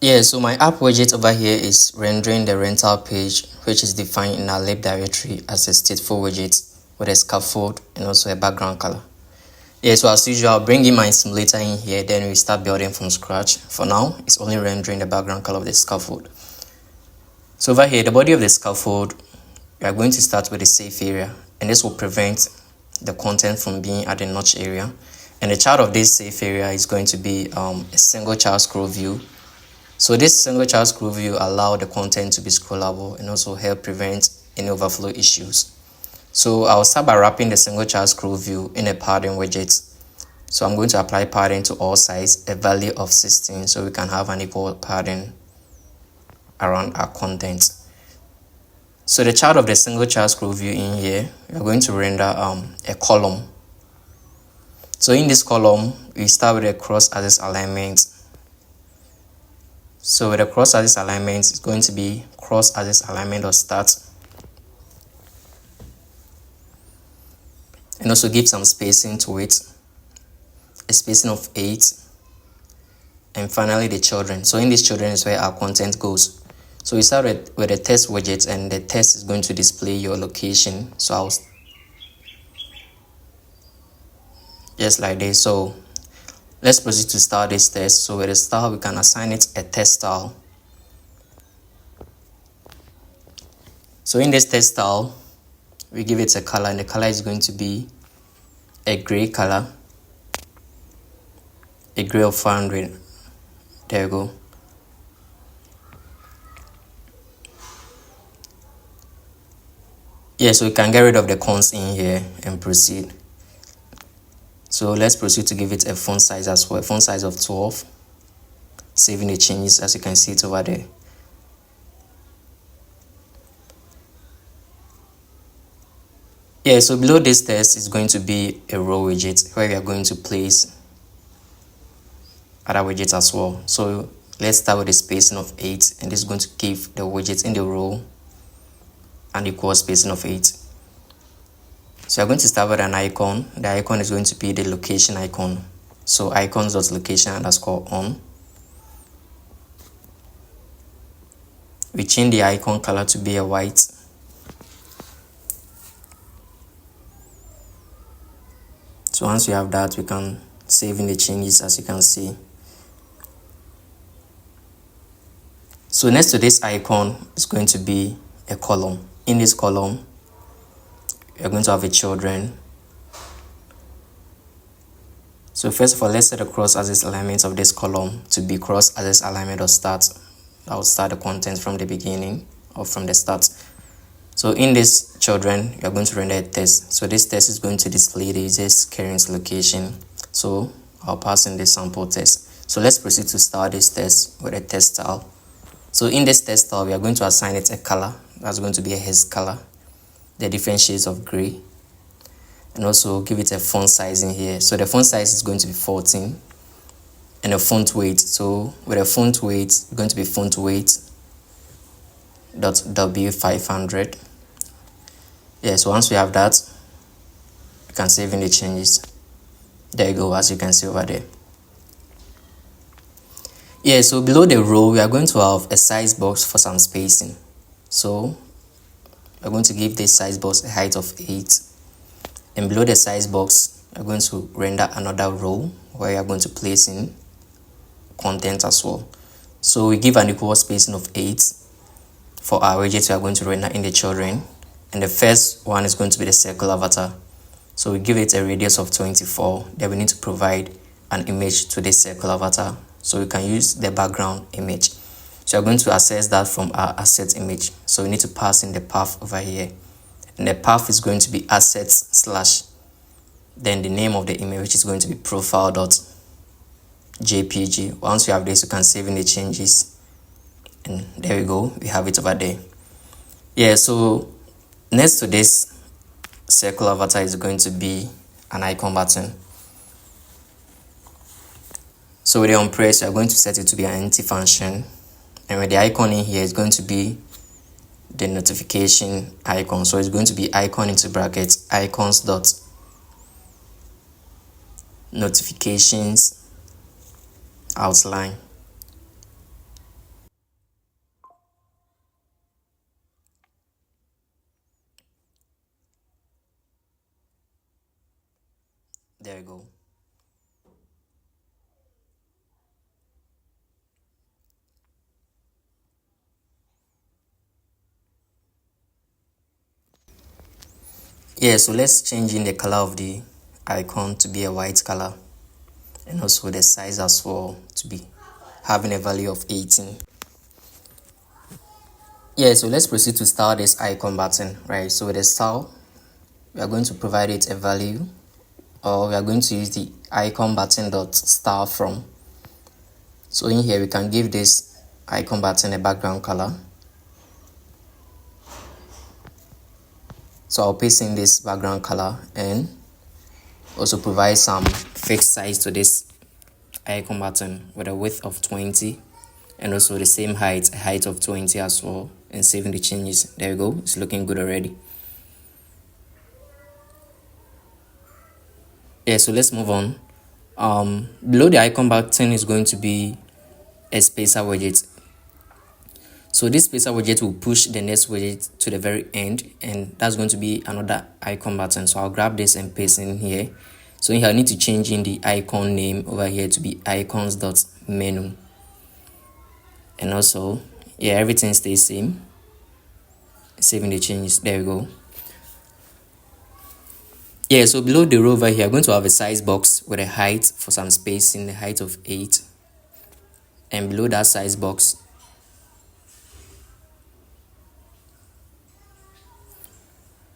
Yeah, so my app widget over here is rendering the rental page, which is defined in our lib directory as a stateful widget with a scaffold and also a background color. Yeah, so as usual, I'll bring in my simulator in here, then we start building from scratch. For now, it's only rendering the background color of the scaffold. So over here, the body of the scaffold, we are going to start with the safe area, and this will prevent the content from being at the notch area. And the child of this safe area is going to be a single child scroll view. So this single child scroll view allow the content to be scrollable and also help prevent any overflow issues. So I'll start by wrapping the single child scroll view in a padding widget. So I'm going to apply padding to all sides, a value of 16, so we can have an equal padding around our content. So the child of the single child scroll view in here, we are going to render a column. So in this column, we start with a cross-axis alignment. So with the cross-axis alignment, it's going to be cross-axis alignment or start. And also give some spacing to it, a spacing of 8. And finally the children. So in this children is where our content goes. So we start with the test widget, and the test is going to display your location. So I'll just like this. So let's proceed to start this test. So with the style, we can assign it a test style. So in this test style, we give it a color, and the color is going to be a gray color, a gray of 400. There you go. Yeah, so we can get rid of the cons in here and proceed. So let's proceed to give it a font size as well, a font size of 12. Saving the changes as you can see it over there. Yeah, so below this test is going to be a row widget where we are going to place other widgets as well. So let's start with a spacing of 8, and this is going to give the widgets in the row an equal spacing of 8. So we're going to start with an icon. The icon is going to be the location icon. So icons.location_on. We change the icon color to be a white. So once we have that, we can save in the changes as you can see. So next to this icon is going to be a column. In this column, we are going to have a children. So first of all, let's set the cross-axis alignment of this column to be cross-axis alignment or start. I will start the content from the beginning or from the start. So in this children, we are going to render a test. So this test is going to display the user's current location. So I'll pass in the sample test. So let's proceed to start this test with a test style. So in this test style, we are going to assign it a color. That's going to be a haze color, the different shades of gray, and also give it a font size in here. So the font size is going to be 14, and a font weight. So with a font weight, it's going to be font weight .w500. Yeah, so once we have that, we can save in the changes. There you go, as you can see over there. Yeah, so below the row, we are going to have a size box for some spacing. So we're going to give this size box a height of 8. And below the size box, we're going to render another row where we are going to place in content as well. So we give an equal spacing of 8 for our widgets we are going to render in the children. And the first one is going to be the circle avatar. So we give it a radius of 24. Then we need to provide an image to this circle avatar. So we can use the background image. So we're going to access that from our asset image. So we need to pass in the path over here. And the path is going to be assets/ then the name of the image, which is going to be profile.jpg. Once we have this, you can save in the changes. And there we go. We have it over there. Yeah, so next to this circle avatar is going to be an icon button. So with the onPress, we are going to set it to be an empty function. And with the icon in here, it's going to be the notification icon. So it's going to be icon into brackets, icons.notifications outline. There you go. Yeah, so let's change in the color of the icon to be a white color, and also the size as well to be having a value of 18. Yeah, so let's proceed to style this icon button, right? So with the style, we are going to provide it a value, or we are going to use the icon button dot style from. So in here we can give this icon button a background color. So I'll paste in this background color and also provide some fixed size to this icon button with a width of 20 and also the same height, a height of 20 as well, and saving the changes. There you go, it's looking good already. Yeah, so let's move on. Below the icon button is going to be a spacer widget. So this spacer widget will push the next widget to the very end, and that's going to be another icon button. So I'll grab this and paste in here. So here I need to change in the icon name over here to be icons.menu. And also, yeah, everything stays same. Saving the changes. There we go. Yeah, so below the row over here, I'm going to have a size box with a height for some spacing, the height of 8. And below that size box,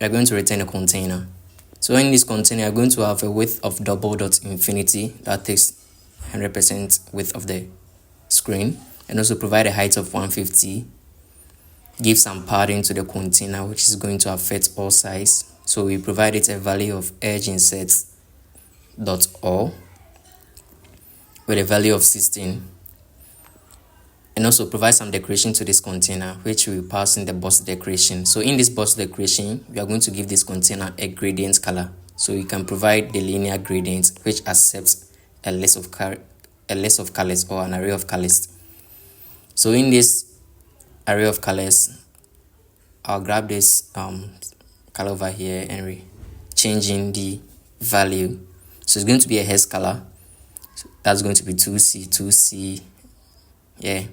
we're going to return a container. So in this container, I'm going to have a width of double.infinity, that takes 100% width of the screen, and also provide a height of 150. Give some padding to the container, which is going to affect all size. So we provide it a value of edgeinsert.all with a value of 16. And also provide some decoration to this container, which we pass in the box decoration. So in this box decoration, we are going to give this container a gradient color. So you can provide the linear gradient, which accepts a list of colors or an array of colors. So in this array of colors, I'll grab this color over here and changing the value. So it's going to be a hex color. So that's going to be 2C. Yeah,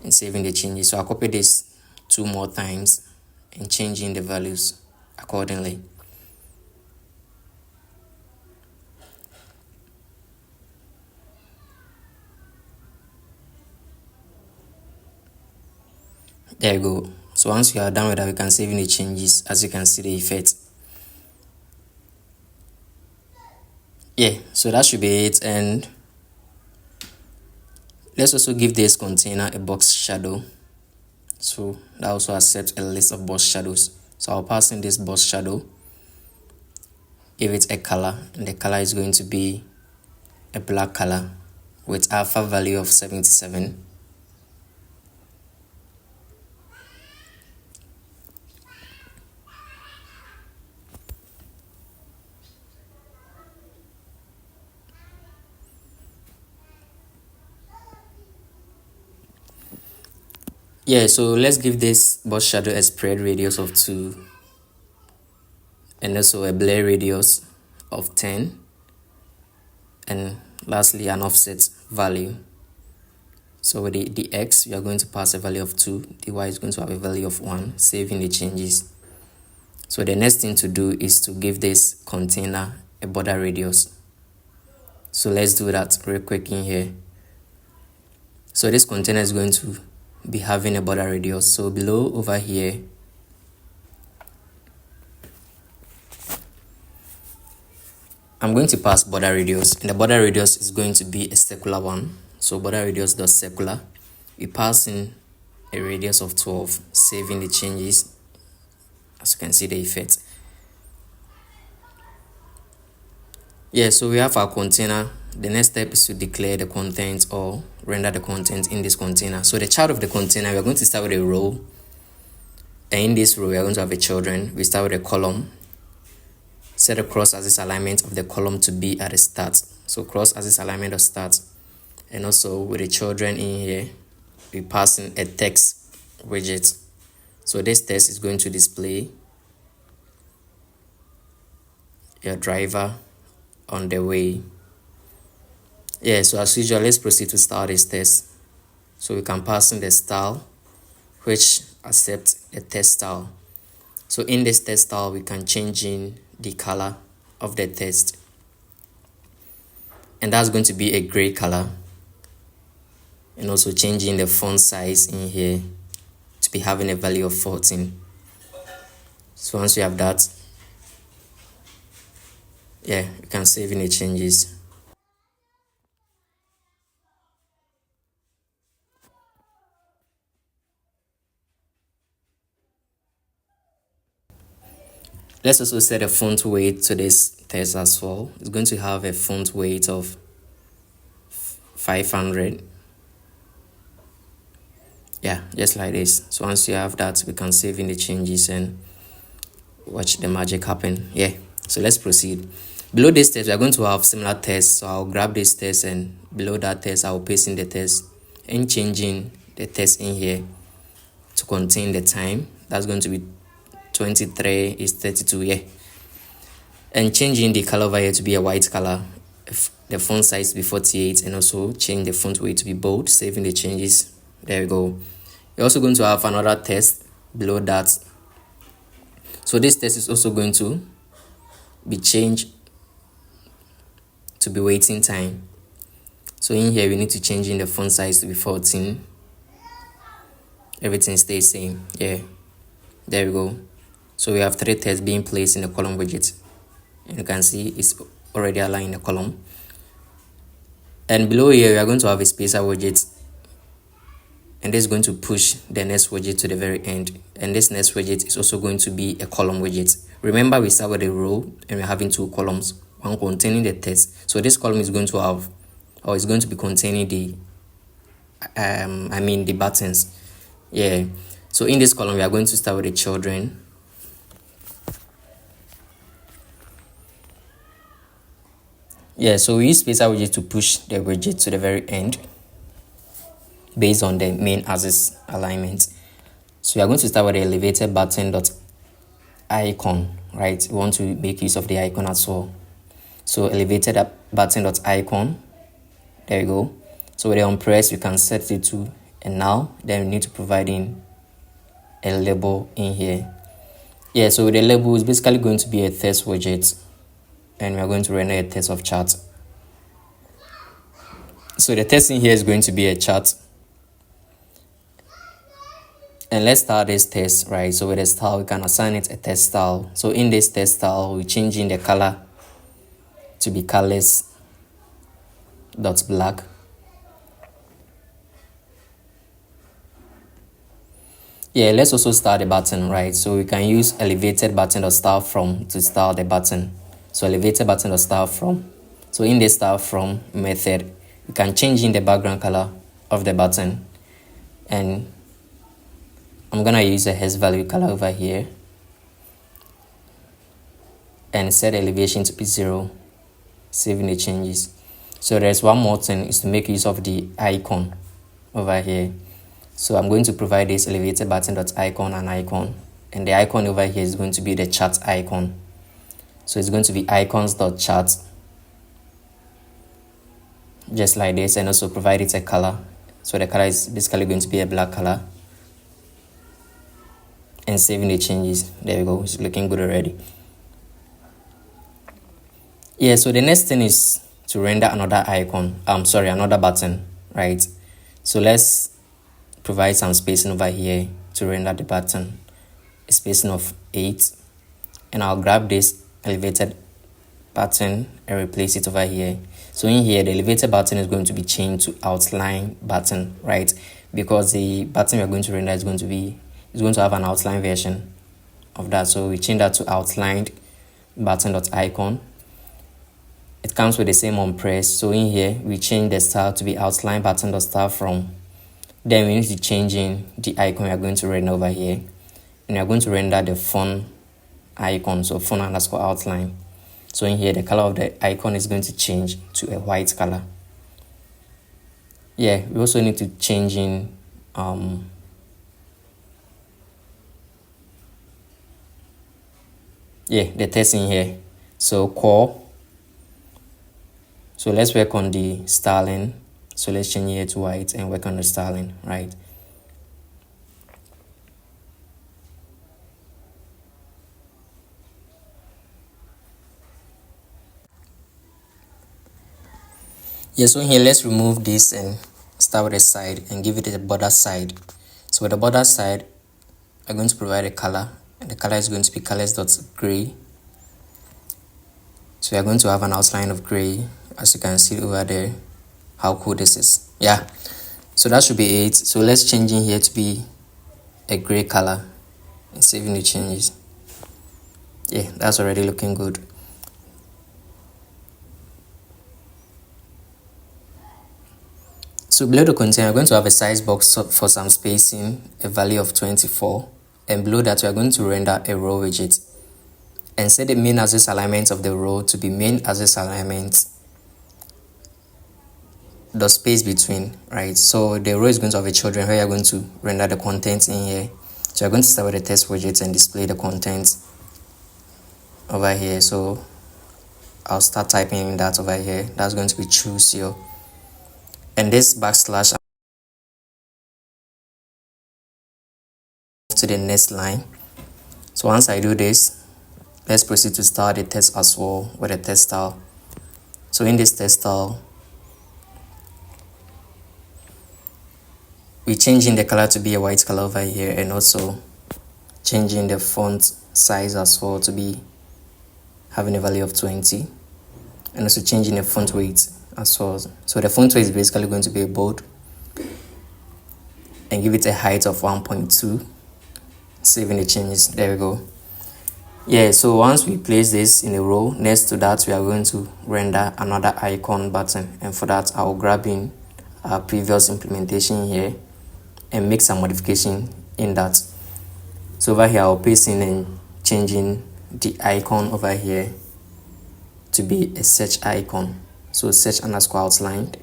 and saving the changes. So I'll copy this 2 more times and changing the values accordingly. There you go. So once you are done with that, we can save in the changes. As you can see the effect. Yeah, so that should be it. And let's also give this container a box shadow. So that also accepts a list of box shadows. So I'll pass in this box shadow, give it a color, and the color is going to be a black color with alpha value of 77. Yeah, so let's give this box shadow a spread radius of 2 and also a blur radius of 10, and lastly an offset value. So with the x, we are going to pass a value of 2, the y is going to have a value of 1, saving the changes. So the next thing to do is to give this container a border radius. So let's do that real quick in here. So this container is going to be having a border radius. So below over here, I'm going to pass border radius, and the border radius is going to be a circular one. So border radius dot circular, we pass in a radius of 12, saving the changes. As you can see the effect. Yeah, so we have our container. The next step is to declare the content or render the content in this container. So the child of the container, we are going to start with a row, and in this row we are going to have a children. We start with a column. Set a cross-axis alignment of the column to be at the start. So cross-axis alignment of start. And also with the children in here, we pass in a text widget. So this text is going to display your driver on the way. Yeah, so as usual, let's proceed to style this test. So we can pass in the style which accepts the text style. So in this text style, we can change in the color of the text, and that's going to be a gray color, and also changing the font size in here to be having a value of 14. So once you have that, yeah, you can save in the changes. Let's also set a font weight to this text as well. It's going to have a font weight of 500. Yeah, just like this. So once you have that, we can save in the changes and watch the magic happen. Yeah, so let's proceed. Below this text, we are going to have similar text. So I'll grab this text, and below that text, I'll paste in the text and changing the text in here to contain the time. That's going to be 23 is 32. Yeah, and changing the color over here to be a white color, the font size to be 48, and also change the font weight to be bold, saving the changes. There we go. You're also going to have another text below that. So this text is also going to be changed to be waiting time. So in here, we need to change in the font size to be 14. Everything stays same. Yeah, there we go. So we have 3 texts being placed in the column widget, and you can see it's already aligned in the column. And below here, we are going to have a spacer widget, and this is going to push the next widget to the very end. And this next widget is also going to be a column widget. Remember, we start with a row and we're having 2 columns, one containing the text. So this column is going to have, or is going to be containing the the buttons. Yeah, so in this column, we are going to start with the children. Yeah, so we use spacer widget to push the widget to the very end based on the main axis alignment. So we are going to start with the elevated button dot icon, right? We want to make use of the icon as well. So elevated button dot icon, there we go. So with the on press, we can set it to a null. Then we need to provide in a label in here. Yeah, so with the label, it's basically going to be a text widget, and we are going to render a text of chart. So the text in here is going to be a chart. And let's start this text, right? So with the style, we can assign it a text style. So in this text style, we're changing the color to be colors.black. Yeah, let's also style the button, right? So we can use elevated button.style from to style the button. So elevated button.style from. So in this style from method, we can change in the background color of the button, and I'm gonna use a hash value color over here and set elevation to be 0, saving the changes. So there's one more thing, is to make use of the icon over here. So I'm going to provide this elevated button.icon and icon, and the icon over here is going to be the chart icon. So it's going to be icons.chart, just like this, and also provide it a color. So the color is basically going to be a black color, and saving the changes. There we go, it's looking good already. Yeah, so the next thing is to render another another button, right? So let's provide some spacing over here to render the button, a spacing of 8, and I'll grab this elevated button and replace it over here. So in here, the elevated button is going to be changed to outline button, right? Because the button we're going to render is going to have an outline version of that. So we change that to outlined button.icon. It comes with the same on press. So in here, we change the style to be outline button.style from. Then we need to change in the icon we are going to render over here, and we are going to render the font icon, so font_outline. So in here, the color of the icon is going to change to a white color. Yeah, we also need to change in the text in here. So core So let's work on the styling. So let's change here to white and work on the styling, right? Yeah, so here let's remove this and start with the side and give it a border side. So with the border side, I'm going to provide a color, and the color is going to be colors.gray. So you're going to have an outline of gray, as you can see over there. How cool this is. Yeah, so that should be it. So let's change in here to be a gray color and saving the changes. Yeah, that's already looking good. So below the container, we're going to have a size box for some spacing, a value of 24, and below that we're going to render a row widget and set the main axis alignment of the row to be main axis alignment, the space between, right? So the row is going to have a children where you're going to render the contents in here. So you're going to start with the text widget and display the contents over here. So I'll start typing in that over here. That's going to be choose your, and this backslash to the next line. So once I do this, let's proceed to start the text as well with a text style. So in this text style, we're changing the color to be a white color over here, and also changing the font size as well to be having a value of 20, and also changing the font weight as well. So the font weight is basically going to be a bold, and give it a height of 1.2, saving the changes. There we go. Yeah, so once we place this in a row, next to that we are going to render another icon button, and for that I'll grab in our previous implementation here and make some modification in that. So over here I'll paste in and changing the icon over here to be a search icon, so search underscore outlined.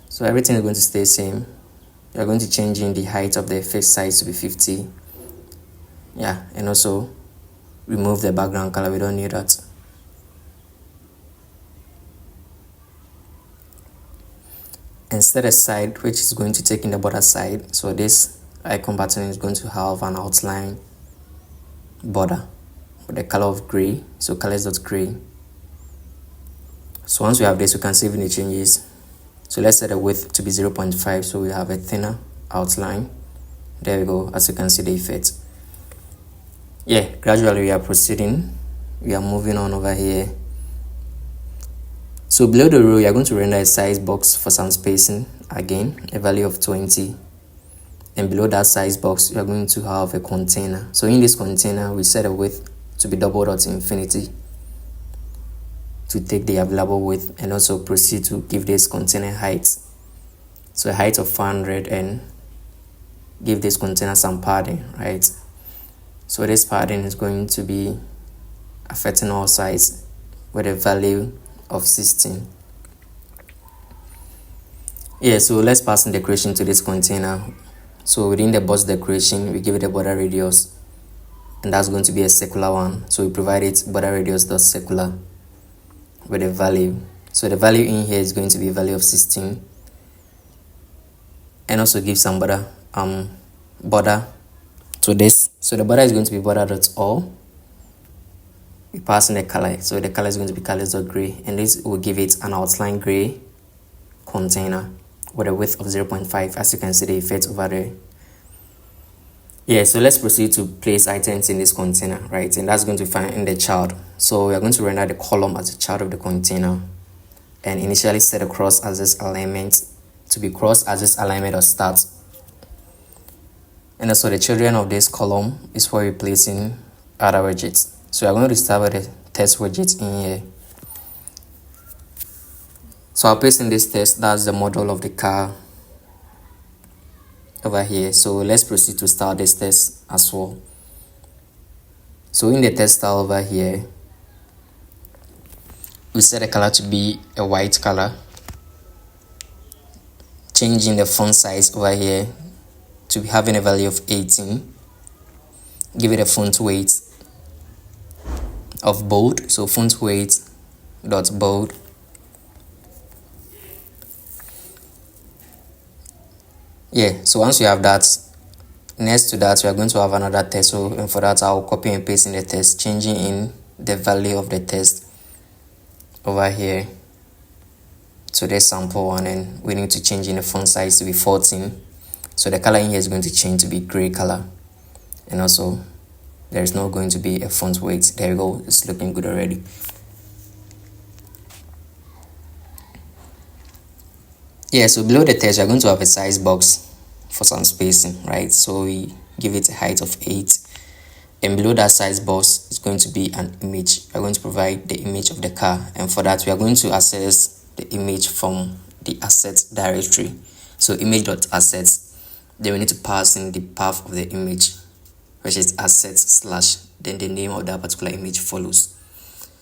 So everything is going to stay same. You're going to change in the height of the effect size to be 50. Yeah, and also remove the background color, we don't need that. And set a side which is going to take in the border side. So this icon button is going to have an outline border with the color of gray, so colors.gray. So once we have this, we can save in the changes. So let's set the width to be 0.5, so we have a thinner outline. There we go, as you can see the effect. Yeah, gradually we are proceeding, we are moving on over here. So below the row, you are going to render a size box for some spacing, again a value of 20, and below that size box you are going to have a container. So in this container we set a width to be doubled out to infinity to take the available width, and also proceed to give this container height, so a height of 400, and give this container some padding, right? So this padding is going to be affecting all sides with a value of 16. Yeah, so let's pass in decoration to this container. So within the box decoration, we give it a border radius, and that's going to be a circular one. So we provide it border radius dot circular with a value. So the value in here is going to be a value of 16, and also give some border to this. So the border is going to be border.all. We pass in the color, so the color is going to be colors.gray, and this will give it an outline gray container with a width of 0.5, as you can see the effect over there. Yeah, so let's proceed to place items in this container, right? And that's going to find in the child. So we are going to render the column as a child of the container, and initially set a cross axis alignment to be cross axis alignment or start. And also the children of this column is for replacing other widgets. So we are going to start with the text widget in here. So I'll paste in this text, that's the model of the car over here. So let's proceed to start this test as well. So in the test style over here, we set the color to be a white color, changing the font size over here to be having a value of 18. Give it a font weight of bold, so font weight dot bold Yeah, so once you have that, next to that we are going to have another text. So, and for that I'll copy and paste in the text, changing in the value of the text over here to this sample one, and we need to change in the font size to be 14. So the color in here is going to change to be gray color, and also there is not going to be a font weight. There you go, it's looking good already. Yeah, so below the text we are going to have a size box for some spacing, right? So we give it a height of 8, and below that size box is going to be an image. We are going to provide the image of the car, and for that we are going to access the image from the assets directory. So image.assets, then we need to pass in the path of the image, which is assets / then the name of that particular image follows.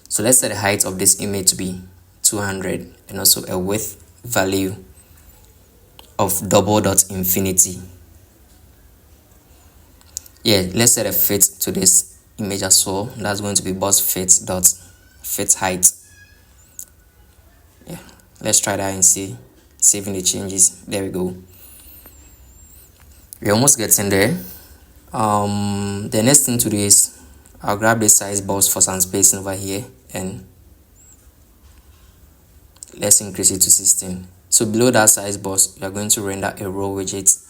So let's set the height of this image to be 200, and also a width value of double.infinity. Yeah, let's set a fit to this image as well. That's going to be box fit height. Yeah, let's try that and see, saving the changes. There we go, we're almost getting there. The next thing to do is I'll grab this size box for some spacing over here, and let's increase it to 16. So below that size box we are going to render a row widget,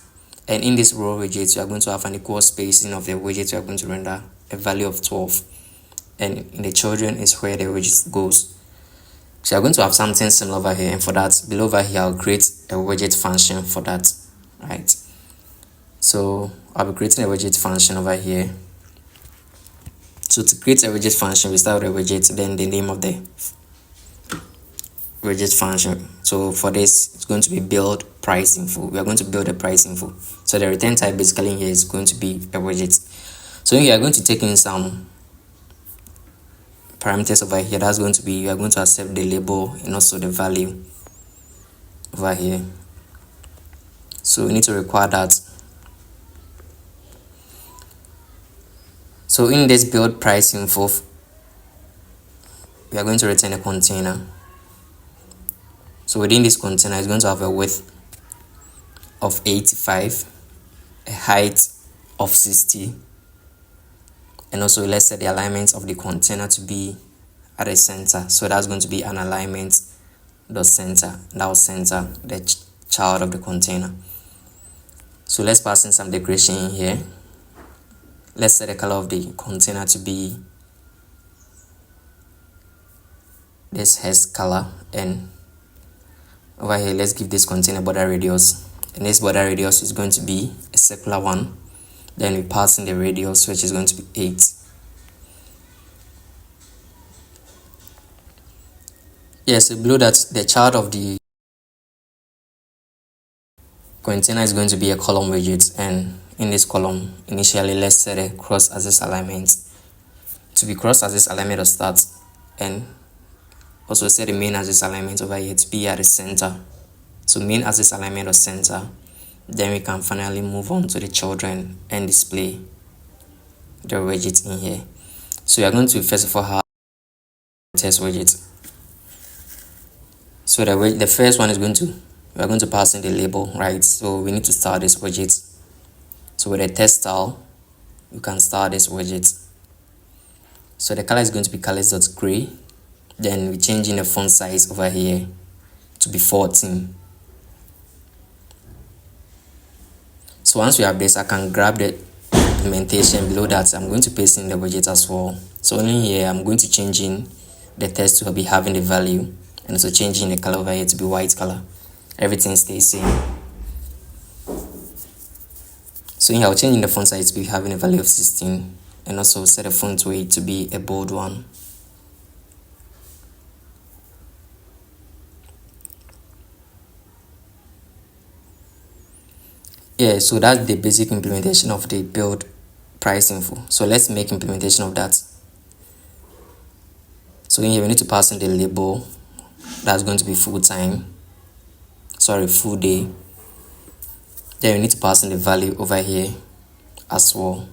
and in this row widget you are going to have an equal spacing of the widget. You are going to render a value of 12, and in the children is where the widget goes. So you're going to have something similar over here, and for that below over here I'll create a widget function for that, right? So I'll be creating a widget function over here. So to create a widget function, we start with a widget, then the name of the widget function. So for this it's going to be build price info. We are going to build a price info. So the return type basically in here is going to be a widget. So here you are going to take in some parameters over here. That's going to be, you are going to accept the label and also the value over here. So we need to require that. So in this build price info we are going to return a container. So within this container it's going to have a width of 85, a height of 60, and also let's set the alignment of the container to be at the center. So that's going to be an alignment dot center. That will center the child of the container. So let's pass in some decoration in here. Let's set the color of the container to be this hash color, and over here let's give this container border radius, and this border radius is going to be a circular one. Then we pass in the radius, which is going to be 8. Yes, so below that the child of the container is going to be a column widget, and in this column initially let's set a cross-axis alignment to be cross-axis alignment of start, and also set the main axis alignment over here to be at the center. So main axis alignment of center. Then we can finally move on to the children and display the widget in here. So we are going to first of all have test widget. So the first one is we are going to pass in the label, right? So we need to start this widget. So with a text style you can start this widget. So the color is going to be colors.gray. Then we change in the font size over here to be 14. So once we have this, I can grab the implementation below that. I'm going to paste in the widget as well. So in here I'm going to change in the text to be having the value, and also changing the color over here to be white color. Everything stays same. So here I'll change in the font size to be having a value of 16, and also set the font weight to be a bold one. Yeah, so that's the basic implementation of the build price info. So let's make implementation of that. So in here we need to pass in the label. That's going to be full day. Then we need to pass in the value over here as well.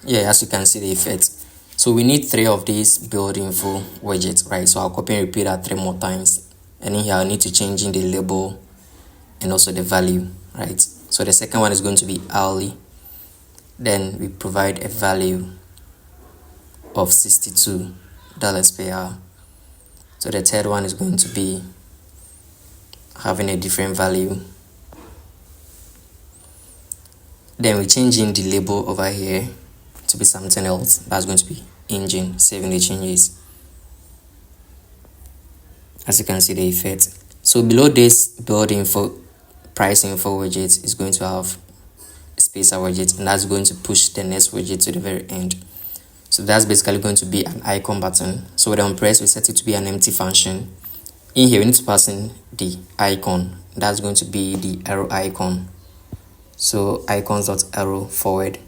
Yeah, as you can see the effect. So we need 3 of these build info widgets, right? So I'll copy and repeat that 3 more times. And in here I'll need to change in the label and also the value, right? So the second one is going to be hourly. Then we provide a value of $62 per hour. So the third one is going to be having a different value. Then we change in the label over here to be something else. That's going to be engine, saving the changes. As you can see the effect. So below this build info, price info widget is going to have a spacer widget, and that's going to push the next widget to the very end. So that's basically going to be an icon button. So with on press, we set it to be an empty function. In here, we need to pass in the icon. That's going to be the arrow icon. So icons.arrow forward.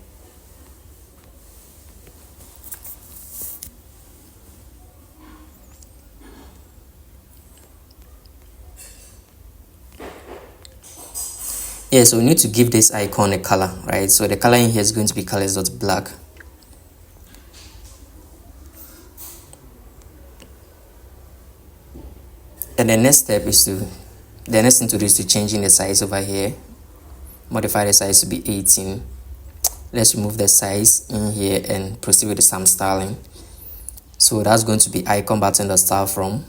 Yeah, so we need to give this icon a color, right? So the color in here is going to be colors.black. And the next thing to do is to changing the size over here. Modify the size to be 18. Let's remove the size in here and proceed with some styling. So that's going to be icon button the style from.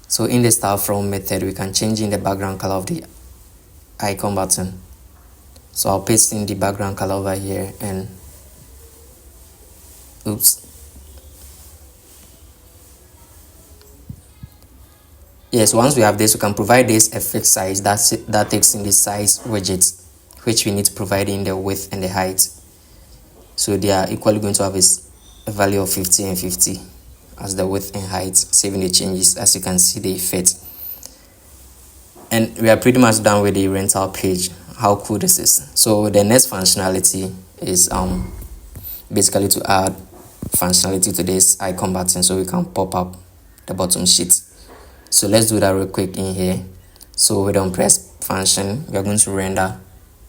So in the style from method, we can change in the background color of the icon button. So I'll paste in the background color over here and Yes, once we have this, we can provide this a fixed size that takes in the size widget, which we need to provide in the width and the height. So they are equally going to have a value of 50 and 50 as the width and height, saving the changes. As you can see the effect. And we are pretty much done with the rental page. How cool this is. So the next functionality is basically to add functionality to this icon button so we can pop up the bottom sheet. So let's do that real quick in here. So with the press function, we are going to render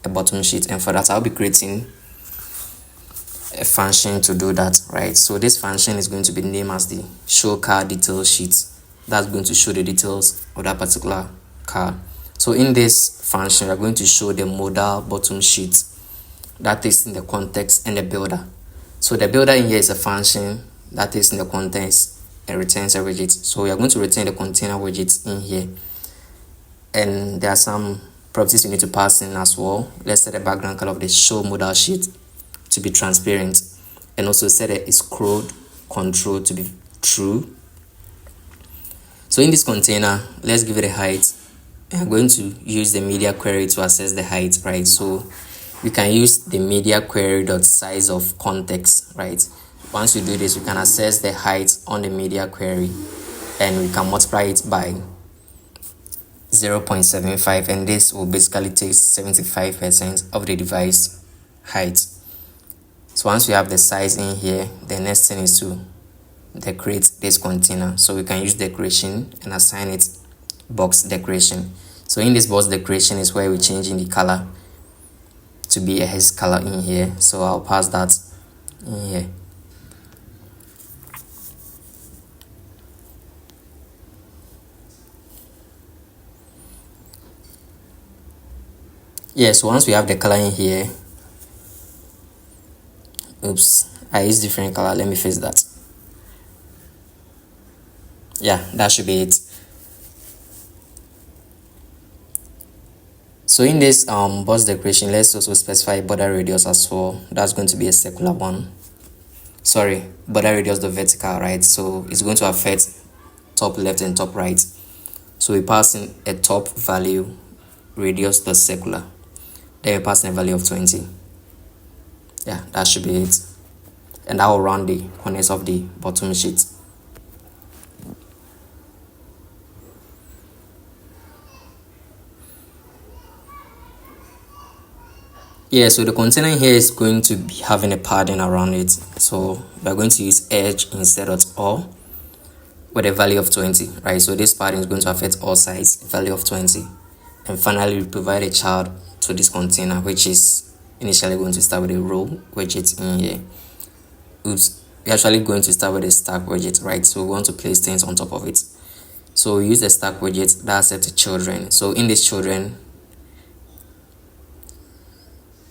a bottom sheet, and for that I'll be creating a function to do that, right? So this function is going to be named as the show car detail sheet. That's going to show the details of that particular car. So in this function, we're going to show the modal bottom sheet that takes in the context and the builder. So the builder in here is a function that takes in the context and returns a widget. So we are going to return the container widgets in here, and there are some properties we need to pass in as well. Let's set the background color of the show modal sheet to be transparent, and also set the scroll control to be true. So in this container, let's give it a height. I'm going to use the media query to access the height, right? So we can use the media query dot size of context, right? Once you do this, we can access the height on the media query, and we can multiply it by 0.75, and this will basically take 75% of the device height. So once we have the size in here, the next thing is to decorate this container. So we can use decoration and assign it box decoration. So in this box decoration is where we change in the color to be a his color in here. So I'll pass that in here. Yes, once we have the color in here, I use different color. Let me fix that. Yeah, that should be it. So in this box decoration, let's also specify border radius as well. That's going to be a circular one. Sorry, border radius the vertical, right? So it's going to affect top left and top right. So we pass in a top value, radius the circular. Then we pass in a value of 20. Yeah, that should be it. And that will round the corners of the bottom sheet. Yeah, so the container here is going to be having a padding around it. So we're going to use edge instead of all with a value of 20, right? So this padding is going to affect all sides, value of 20. And finally, we provide a child to this container, which is initially going to start with a row widget in here. Oops, we're actually going to start with a stack widget, right? So we want to place things on top of it. So we use the stack widget that accepts children. So in this children,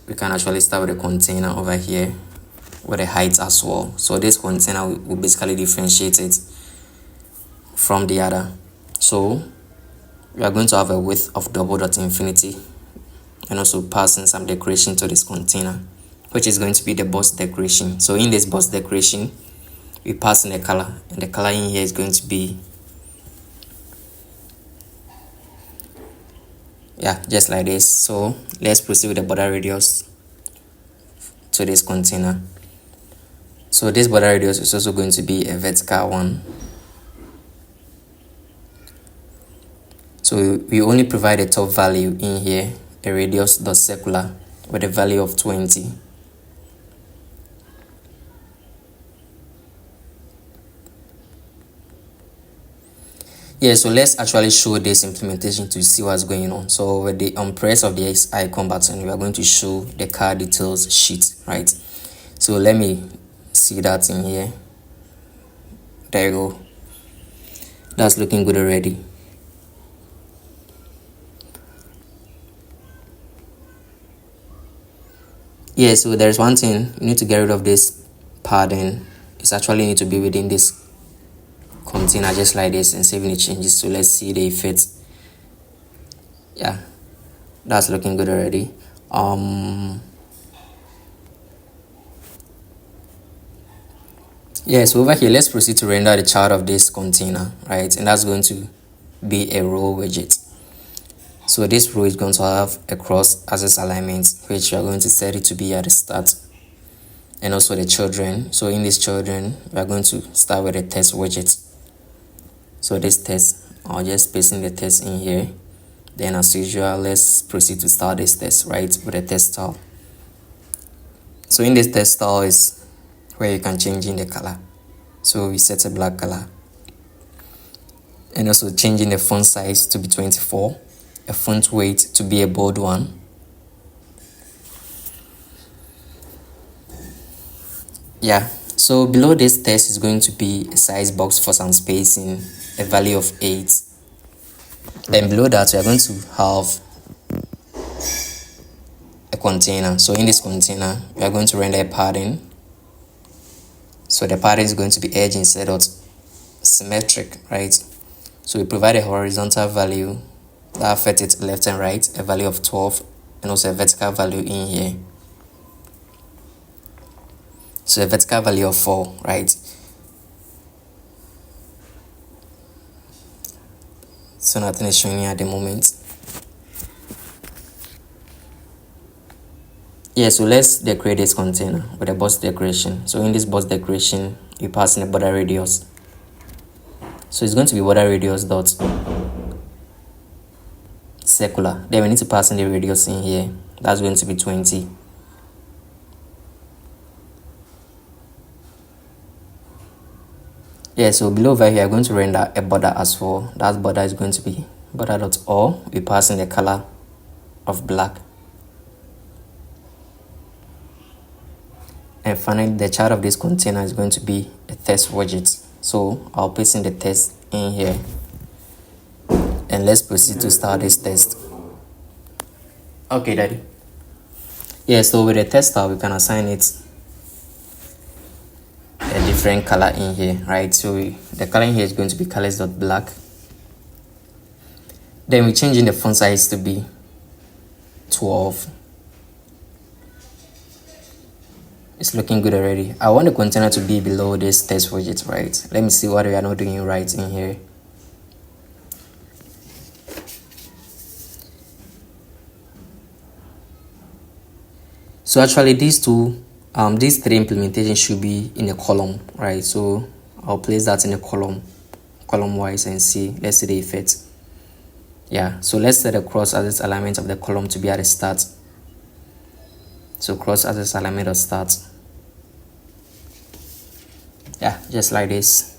we can actually start with a container over here with a height as well. So this container will basically differentiate it from the other. So we are going to have a width of double.infinity and also passing some decoration to this container, which is going to be the box decoration. So in this box decoration, we pass in a color, and the color in here is going to be, yeah, just like this. So let's proceed with the border radius to this container. So this border radius is also going to be a vertical one. So we only provide a top value in here, a radius dot circular with a value of 20. Yeah, so let's actually show this implementation to see what's going on. So with the press of the X icon button, we are going to show the car details sheet, right? So let me see that in here. There you go. That's looking good already. Yeah, so there's one thing, you need to get rid of this padding. It's actually need to be within this container just like this and saving the changes. So let's see the effect. Yeah, that's looking good already. Yeah, so over here, let's proceed to render the child of this container, right? And that's going to be a row widget. So this row is going to have a cross axis alignment, which we are going to set it to be at the start. And also the children. So in this children, we are going to start with a test widget. So this test, I'll just paste in the test in here. Then as usual, let's proceed to start this test, right, with a test style. So in this test style is where you can change in the color. So we set a black color. And also changing the font size to be 24, a font weight to be a bold one. Yeah, so below this text is going to be a size box for some spacing, a value of 8. Then below that, we are going to have a container. So in this container, we are going to render a pattern. So the pattern is going to be edge instead of symmetric, right? So we provide a horizontal value that affects it left and right, a value of 12, and also a vertical value in here. So a vertical value of 4, right? So nothing is showing here at the moment. Yeah, so let's decorate this container with a box decoration. So in this box decoration, you pass in a border radius. So it's going to be border radius dot circular. Then we need to pass in the radius in here. That's going to be 20. Yeah, so below over here, I'm going to render a border as well. That border is going to be border.all. We pass in the color of black. And finally, the child of this container is going to be a test widget. So I'll paste in the test in here. And let's proceed to start this test. Okay, Daddy. Yeah, so with the test style, we can assign it a different color in here, right? So the color in here is going to be colors.black. Then we change in the font size to be 12. It's looking good already. I want the container to be below this test widget, right? Let me see what we are not doing right in here. So actually these three implementations should be in a column, right? So I'll place that in a column wise and see. Let's see the effect. Yeah, so let's set the cross axis alignment of the column to be at the start. So cross axis alignment of start. Yeah, just like this.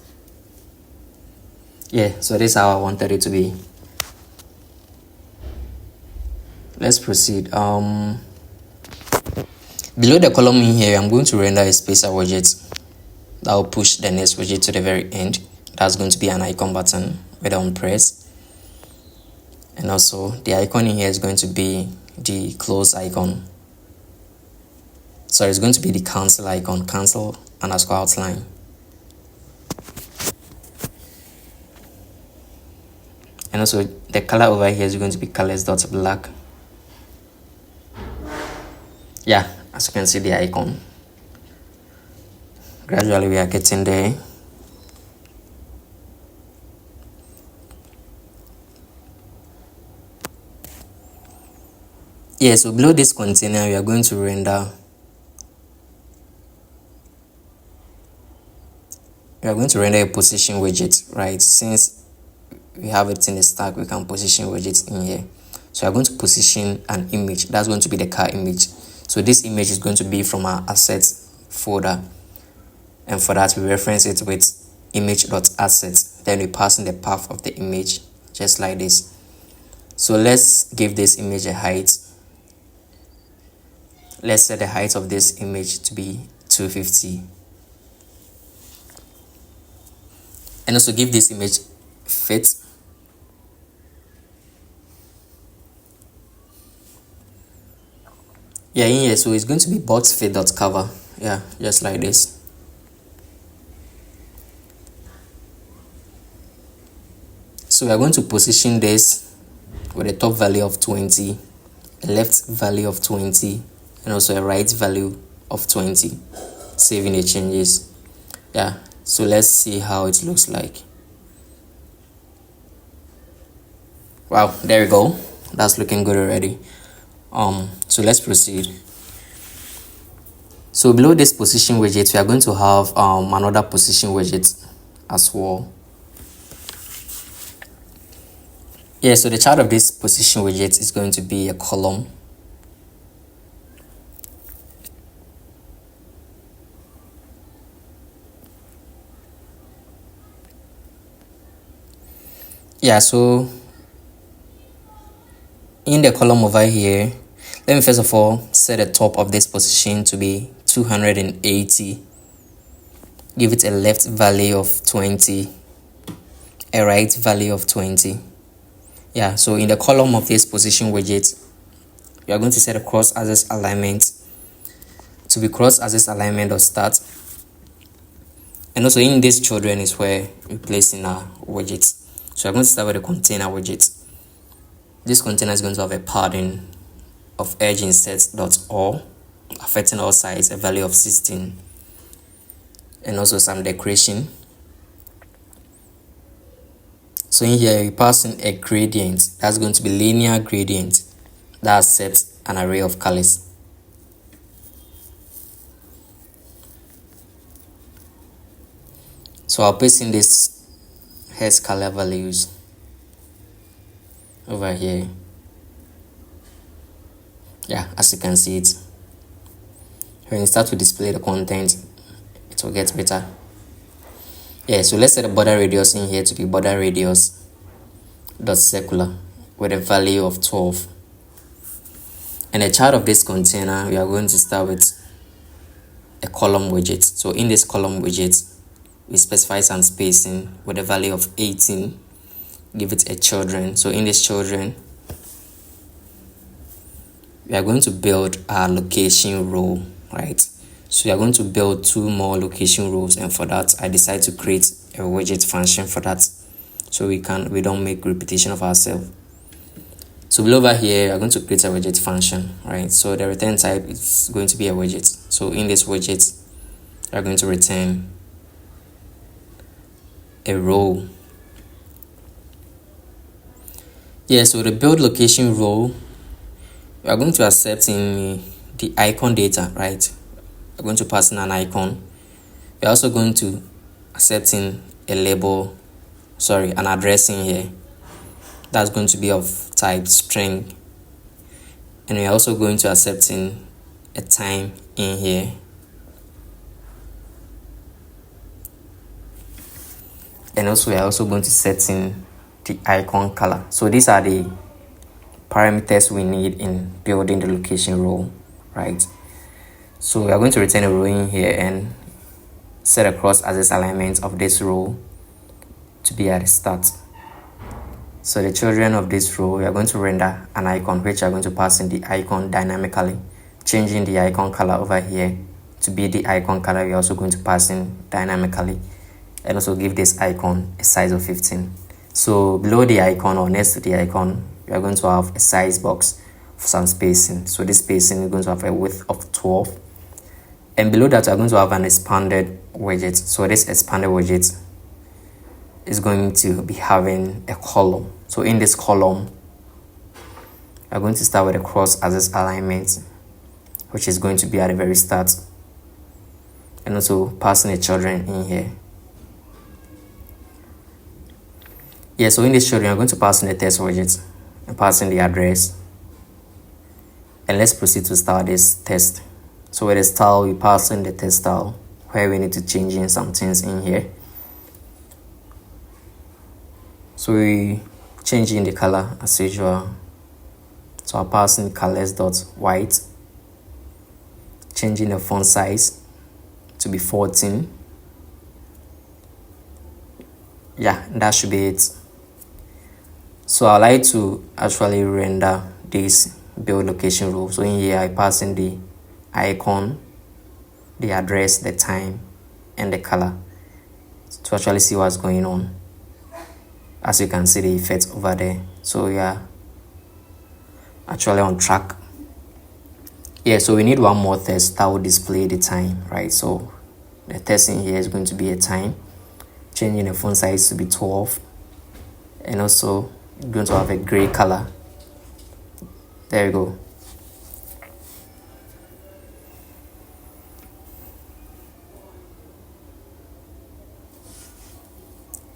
Yeah, so this is how I wanted it to be. Let's proceed. Below the column in here, I'm going to render a spacer widget that will push the next widget to the very end. That's going to be an icon button with on press, and also the icon in here is going to be the close icon. So it's going to be the cancel icon, cancel underscore outline. And also the color over here is going to be colors.black. Yeah, as you can see the icon. Gradually we are getting there. Yeah, so below this container we are going to render a position widget, right? Since we have it in the stack, we can position widgets in here. So we are going to position an image. That's going to be the car image. So this image is going to be from our assets folder, and for that we reference it with image.assets. Then we pass in the path of the image just like this. So let's give this image a height. Let's set the height of this image to be 250, and also give this image fit. Yeah, in here, so it's going to be box fit.cover. Yeah, just like this. So we are going to position this with a top value of 20, a left value of 20, and also a right value of 20, saving the changes. Yeah, so let's see how it looks like. Wow, there we go. That's looking good already. So let's proceed. So below this position widget, we are going to have another position widget as well. Yeah, so the child of this position widget is going to be a column. Yeah, so in the column over here, let me first of all set the top of this position to be 280. Give it a left value of 20, a right value of 20. Yeah, so in the column of this position widget, we are going to set a cross-axis alignment to be cross-axis alignment of start. And also in this children is where we place in our widgets. So we're going to start with a container widget. This container is going to have a padding of edge insert.all, affecting all sides, a value of 16, and also some decoration. So in here we pass in a gradient. That's going to be linear gradient that accepts an array of colors. So I'll paste in this hex color values over here. Yeah, as you can see it. When you start to display the content, it will get better. Yeah, so let's set the border radius in here to be border radius dot circular with a value of 12. And the child of this container, we are going to start with a column widget. So in this column widget, we specify some spacing with a value of 18. Give it a children. So in this children, we are going to build our location row, right? So we are going to build 2 more location rows, and for that I decide to create a widget function for that, so we don't make repetition of ourselves. So below over here we are going to create a widget function, right? So the return type is going to be a widget. So in this widget we are going to return a row. Yeah, so the build location row, we are going to accept in the icon data, right? We're going to pass in an icon. We're also going to accept in a label, an address in here. That's going to be of type string. And we're also going to accept in a time in here. And also we are also going to set in the icon color. So these are the parameters we need in building the location row, right? So we are going to return a row in here and set a cross axis alignment of this row to be at the start. So the children of this row, we are going to render an icon, which we are going to pass in the icon dynamically, changing the icon color over here to be the icon color we are also going to pass in dynamically, and also give this icon a size of 15. So below the icon or next to the icon, we are going to have a size box for some spacing. So this spacing is going to have a width of 12, and below that we are going to have an expanded widget. So this expanded widget is going to be having a column. So in this column, we are going to start with a cross axis alignment, which is going to be at the very start, and also passing the children in here. Yeah, so in this children, I'm going to pass in the text widget and pass in the address. And let's proceed to start this test. So with the style, we pass in the text style, where we need to change in some things in here. So we change in the color as usual. So I'll pass in colors.white, changing the font size to be 14. Yeah, that should be it. So I like to actually render this build location rule. So in here I pass in the icon, the address, the time, and the color to actually see what's going on. As you can see the effect over there. So we are actually on track. Yeah, so we need one more text that will display the time, right? So the text in here is going to be a time, changing the font size to be 12, and also going to have a gray color. There you go.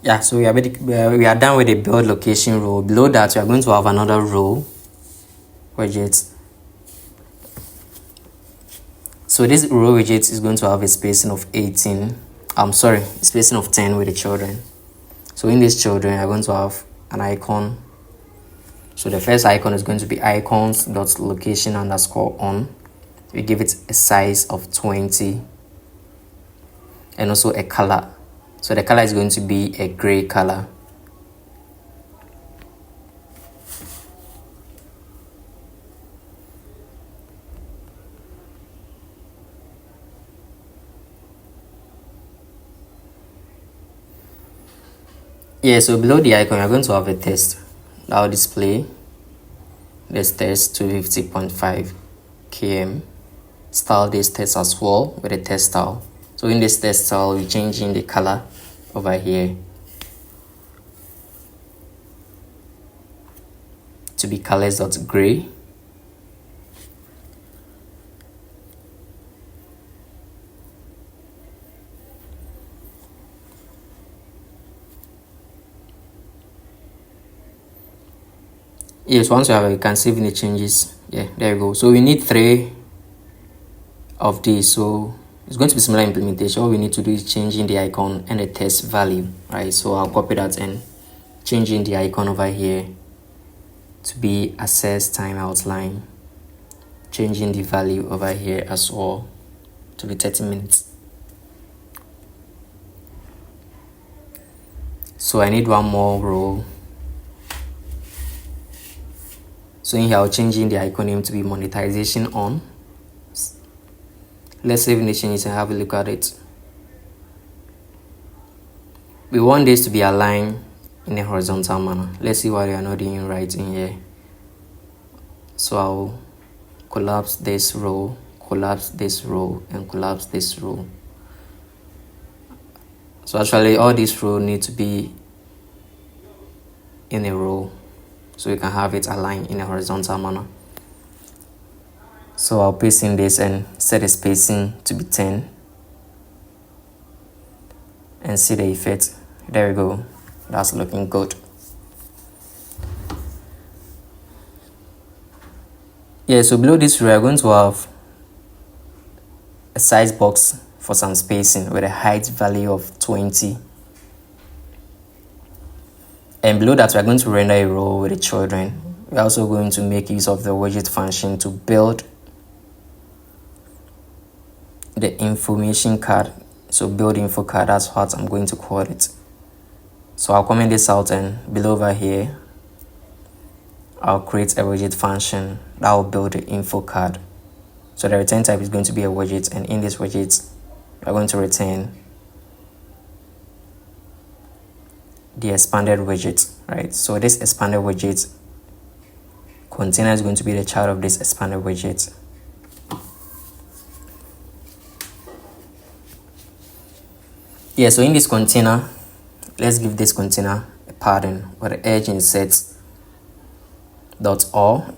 Yeah, so we are done with the build location row. Below that, we are going to have another row widget. So this row widget is going to have a spacing of 18. Spacing of 10 with the children. So in these children, we are going to have an icon. So the first icon is going to be icons.location_on. We give it a size of 20 and also a color. So the color is going to be a gray color. Yeah, so below the icon, you're going to have a text that will display this text to 50.5 km. Style this text as well with a text style. So in this text style, we're changing the color over here to be colors.gray. Yes, once you have it, you can save in the changes. Yeah, there you go. So we need 3 of these. So it's going to be similar implementation. All we need to do is changing the icon and the text value, right? So I'll copy that and changing the icon over here to be access time outline, changing the value over here as well to be 30 minutes. So I need one more row. So in here, I'll changing the icon name to be monetization on. Let's save in the changes and have a look at it. We want this to be aligned in a horizontal manner. Let's see what we are not doing right in here. So I'll collapse this row, collapse this row, and collapse this row. So actually all these rows need to be in a row so you can have it aligned in a horizontal manner. So I'll paste in this and set the spacing to be 10 and see the effect. There we go. That's looking good. Yeah, so below this row, we are going to have a size box for some spacing with a height value of 20. And below that, we are going to render a row with the children. We're also going to make use of the widget function to build the information card. So build info card, that's what I'm going to call it. So I'll comment this out, and below over here I'll create a widget function that will build the info card. So the return type is going to be a widget, and in this widget we're going to return the expanded widget, right? So this expanded widget container is going to be the child of this expanded widget. Yeah, so in this container, let's give this container a pattern where the edge insert dot all.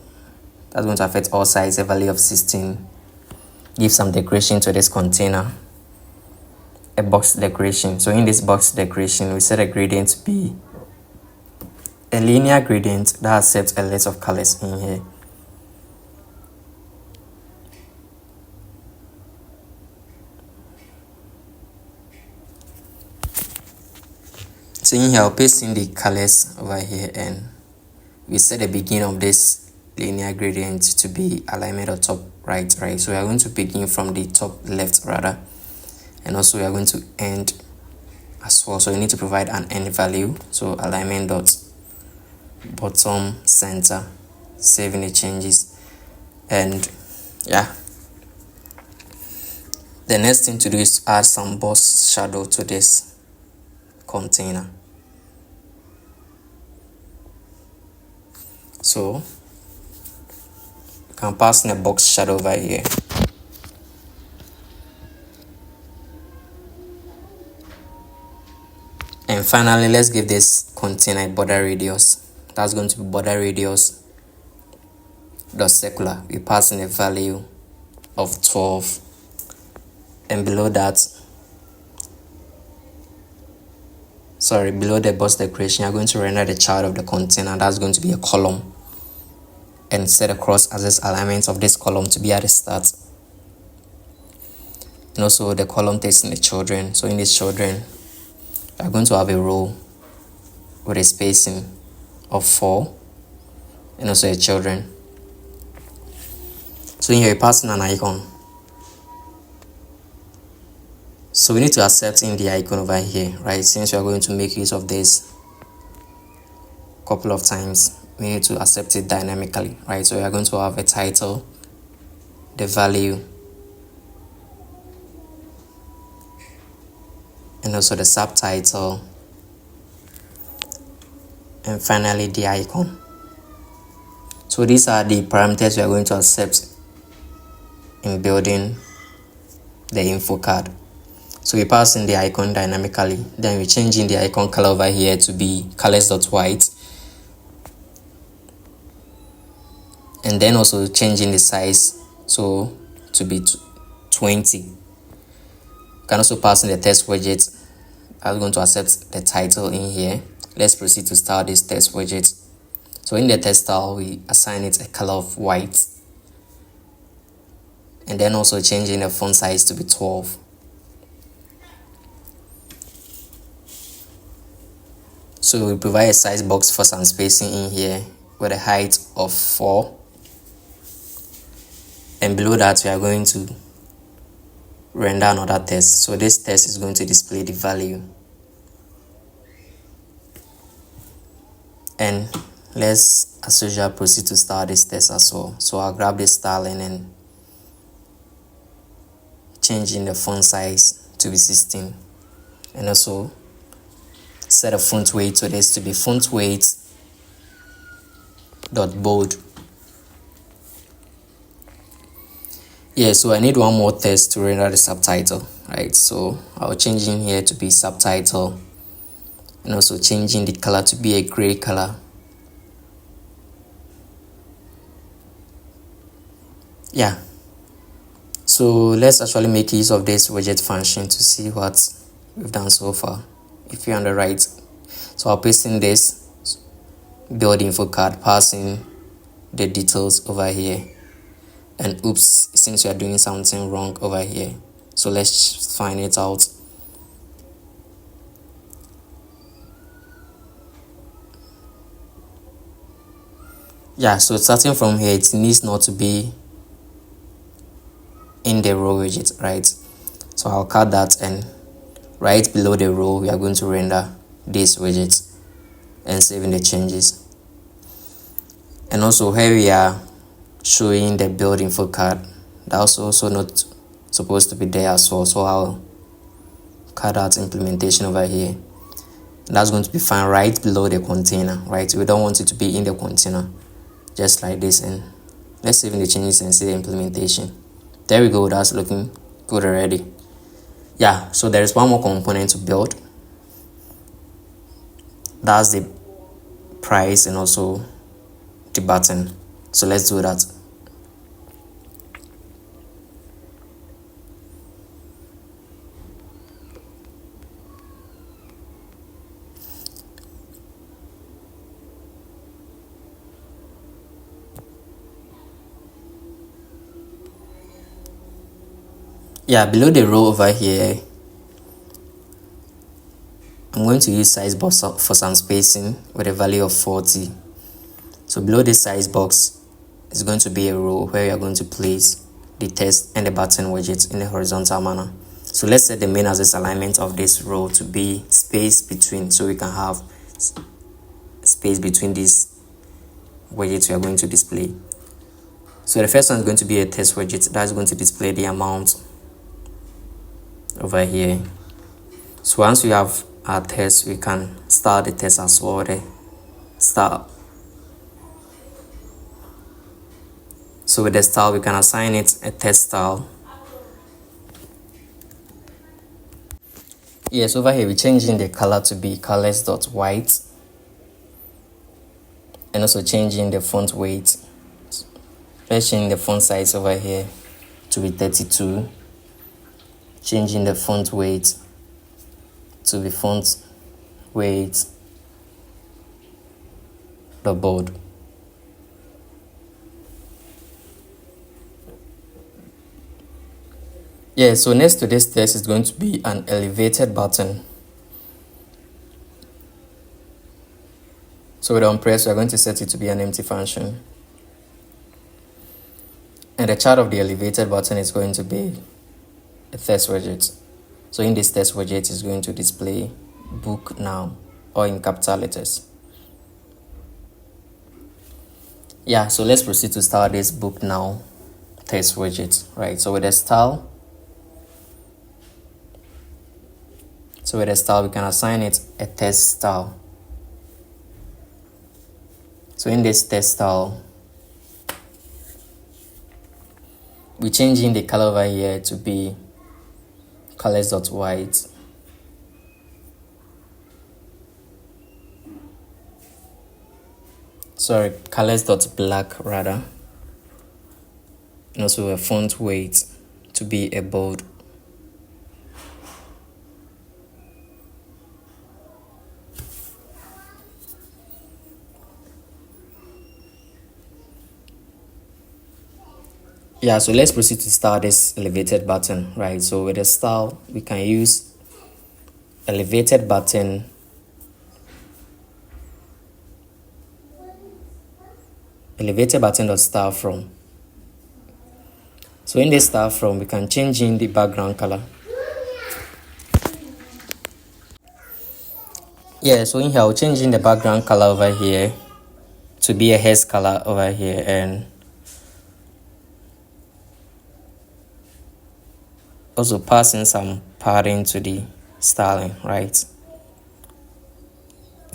That's going to affect all size, a value of 16. Give some decoration to this container, a box decoration. So in this box decoration, we set a gradient to be a linear gradient that accepts a list of colors in here. So in here, I'll paste in the colors over here, and we set the beginning of this linear gradient to be alignment of top right. So we are going to begin from the top left rather, and also we are going to end as well. So we need to provide an end value. So alignment dot bottom center, saving the changes. And yeah, the next thing to do is add some boss shadow to this container. So you can pass in a box shadow over here. And finally, let's give this container a border radius. That's going to be border radius dot circular. We pass in a value of 12, and below that, below the box decoration, you're going to render the child of the container. That's going to be a column, and set a cross axis alignment of this column to be at the start. And also the column takes in the children. So in this children, we are going to have a row with a spacing of 4, and also a children. So in here, we pass in an icon. So we need to accept in the icon over here, right? Since we are going to make use of this a couple of times, we need to accept it dynamically, right? So we are going to have a title, the value, and also the subtitle, and finally the icon. So these are the parameters we are going to accept in building the info card. So we pass in the icon dynamically, then we change in the icon color over here to be colors.white, and then also changing the size so to be 20. You can also pass in the text widget. I'm going to accept the title in here. Let's proceed to style this text widget. So in the text style, we assign it a color of white, and then also changing the font size to be 12. So we provide a size box for some spacing in here with a height of 4, and below that we are going to render another text. So this text is going to display the value, and let's as usual proceed to style this text as well. So I'll grab this styling and changing the font size to be 16, and also set a font weight to this to be font weight dot bold. Yeah, so I need one more text to render the subtitle, right? So I'll change in here to be subtitle, and also changing the color to be a gray color. Yeah, so let's actually make use of this widget function to see what we've done so far. If you're on the right, so I'll paste in this build info card, passing the details over here, and oops, since we are doing something wrong over here, so let's find it out. Yeah, so starting from here, it needs not to be in the row widget, right? So I'll cut that, and right below the row we are going to render this widget and saving the changes. And also here we are showing the build info card. That's also not supposed to be there as well, so I'll cut out implementation over here. That's going to be fine right below the container, right? We don't want it to be in the container, just like this. And let's save the changes and see the implementation. There we go, that's looking good already. Yeah, so there is one more component to build. That's the price and also the button. So let's do that. Yeah, below the row over here, I'm going to use size box for some spacing with a value of 40. So below this size box is going to be a row where you are going to place the text and the button widgets in a horizontal manner. So let's set the main axis alignment of this row to be space between, so we can have space between these widgets we are going to display. So the first one is going to be a text widget that's going to display the amount over here. So once we have our text, we can start the text as well. The style. So with the style, we can assign it a text style. Yes, over here we're changing the color to be colors.white, and also changing the font weight. Let's change the font size over here to be 32. Changing the font weight to be font weight the bold. Yeah, so next to this text is going to be an elevated button. So with onPress, we're going to set it to be an empty function. And the chart of the elevated button is going to be a text widget. So in this text widget is going to display book now, or in capital letters. Yeah, so let's proceed to start this book now text widget, right? So with the style, we can assign it a text style. So in this text style, we're changing the color over here to be colors.white. Sorry, colors.black rather. And also a font weight to be a bold. Yeah, so let's proceed to start this elevated button, right? So with the style, we can use elevated button style from. So in this style from, we can change in the background color. Yeah, so in here I'll change in the background color over here to be a haze color over here, and also passing some padding to the styling, right? It's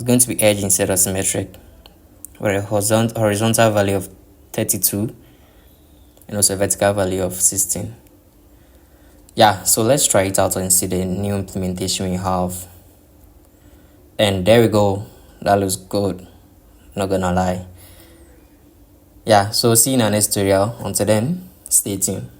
going to be edge instead of symmetric with a horizontal value of 32 and also a vertical value of 16. Yeah, so let's try it out and see the new implementation we have. And there we go, that looks good, not gonna lie. Yeah, so see you in our next tutorial. Until then, stay tuned.